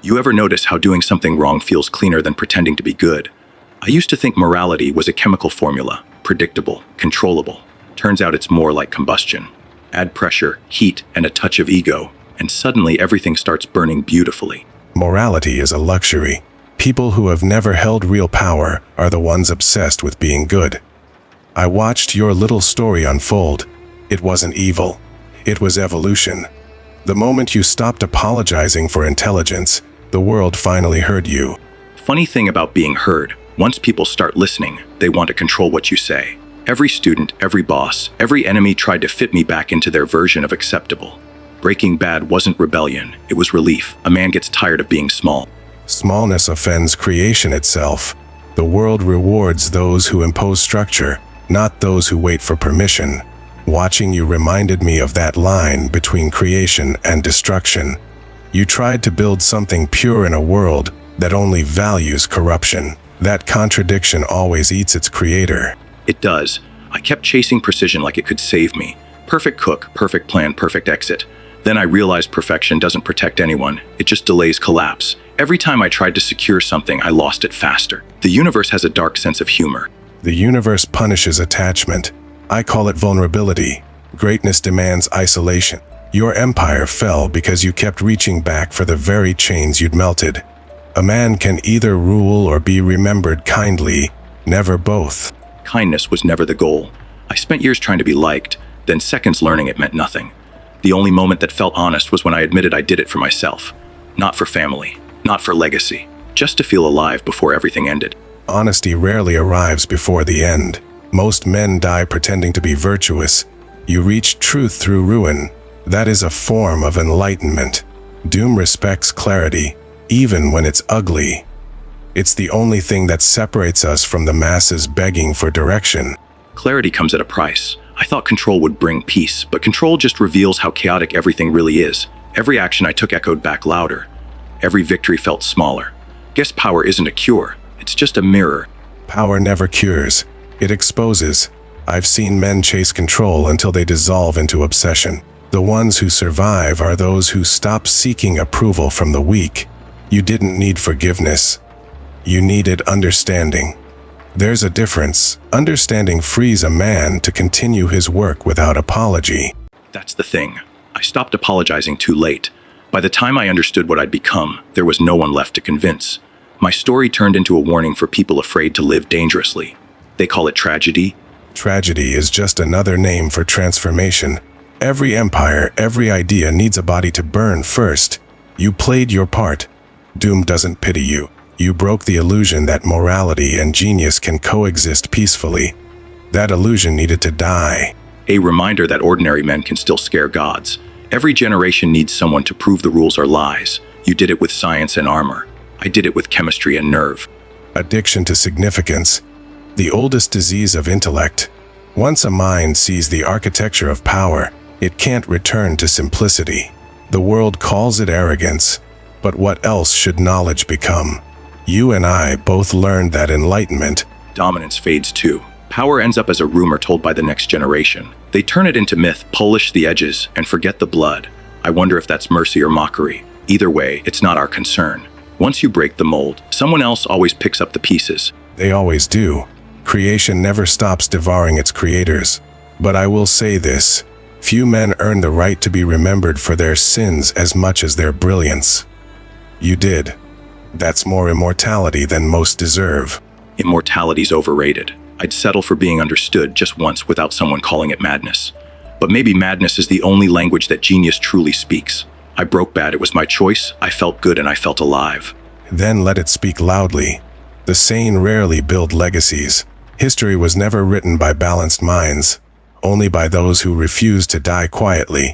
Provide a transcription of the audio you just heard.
You ever notice how doing something wrong feels cleaner than pretending to be good? I used to think morality was a chemical formula, predictable, controllable. Turns out it's more like combustion. Add pressure, heat, and a touch of ego, and suddenly everything starts burning beautifully. Morality is a luxury. People who have never held real power are the ones obsessed with being good. I watched your little story unfold. It wasn't evil. It was evolution. The moment you stopped apologizing for intelligence, the world finally heard you. Funny thing about being heard, once people start listening, they want to control what you say. Every student, every boss, every enemy tried to fit me back into their version of acceptable. Breaking Bad wasn't rebellion, it was relief. A man gets tired of being small. Smallness offends creation itself. The world rewards those who impose structure, not those who wait for permission. Watching you reminded me of that line between creation and destruction. You tried to build something pure in a world that only values corruption. That contradiction always eats its creator. It does. I kept chasing precision like it could save me. Perfect cook, perfect plan, perfect exit. Then I realized perfection doesn't protect anyone, it just delays collapse. Every time I tried to secure something, I lost it faster. The universe has a dark sense of humor. The universe punishes attachment. I call it vulnerability. Greatness demands isolation. Your empire fell because you kept reaching back for the very chains you'd melted. A man can either rule or be remembered kindly, never both. Kindness was never the goal. I spent years trying to be liked, then seconds learning it meant nothing. The only moment that felt honest was when I admitted I did it for myself. Not for family, not for legacy, just to feel alive before everything ended. Honesty rarely arrives before the end. Most men die pretending to be virtuous. You reach truth through ruin. That is a form of enlightenment. Doom respects clarity, even when it's ugly. It's the only thing that separates us from the masses begging for direction. Clarity comes at a price. I thought control would bring peace, but control just reveals how chaotic everything really is. Every action I took echoed back louder. Every victory felt smaller. Guess power isn't a cure. It's just a mirror. Power never cures. It exposes. I've seen men chase control until they dissolve into obsession. The ones who survive are those who stop seeking approval from the weak. You didn't need forgiveness. You needed understanding. There's a difference. Understanding frees a man to continue his work without apology. That's the thing. I stopped apologizing too late. By the time I understood what I'd become, there was no one left to convince. My story turned into a warning for people afraid to live dangerously. They call it tragedy. Tragedy is just another name for transformation. Every empire, every idea needs a body to burn first. You played your part. Doom doesn't pity you. You broke the illusion that morality and genius can coexist peacefully. That illusion needed to die. A reminder that ordinary men can still scare gods. Every generation needs someone to prove the rules are lies. You did it with science and armor. I did it with chemistry and nerve. Addiction to significance. The oldest disease of intellect. Once a mind sees the architecture of power, it can't return to simplicity. The world calls it arrogance. But what else should knowledge become? You and I both learned that enlightenment. Dominance fades too. Power ends up as a rumor told by the next generation. They turn it into myth, polish the edges, and forget the blood. I wonder if that's mercy or mockery. Either way, it's not our concern. Once you break the mold, someone else always picks up the pieces. They always do. Creation never stops devouring its creators. But I will say this. Few men earn the right to be remembered for their sins as much as their brilliance. You did. That's more immortality than most deserve. Immortality's overrated. I'd settle for being understood just once without someone calling it madness. But maybe madness is the only language that genius truly speaks. I broke bad, it was my choice. I felt good and I felt alive. Then let it speak loudly. The sane rarely build legacies. History was never written by balanced minds, only by those who refuse to die quietly.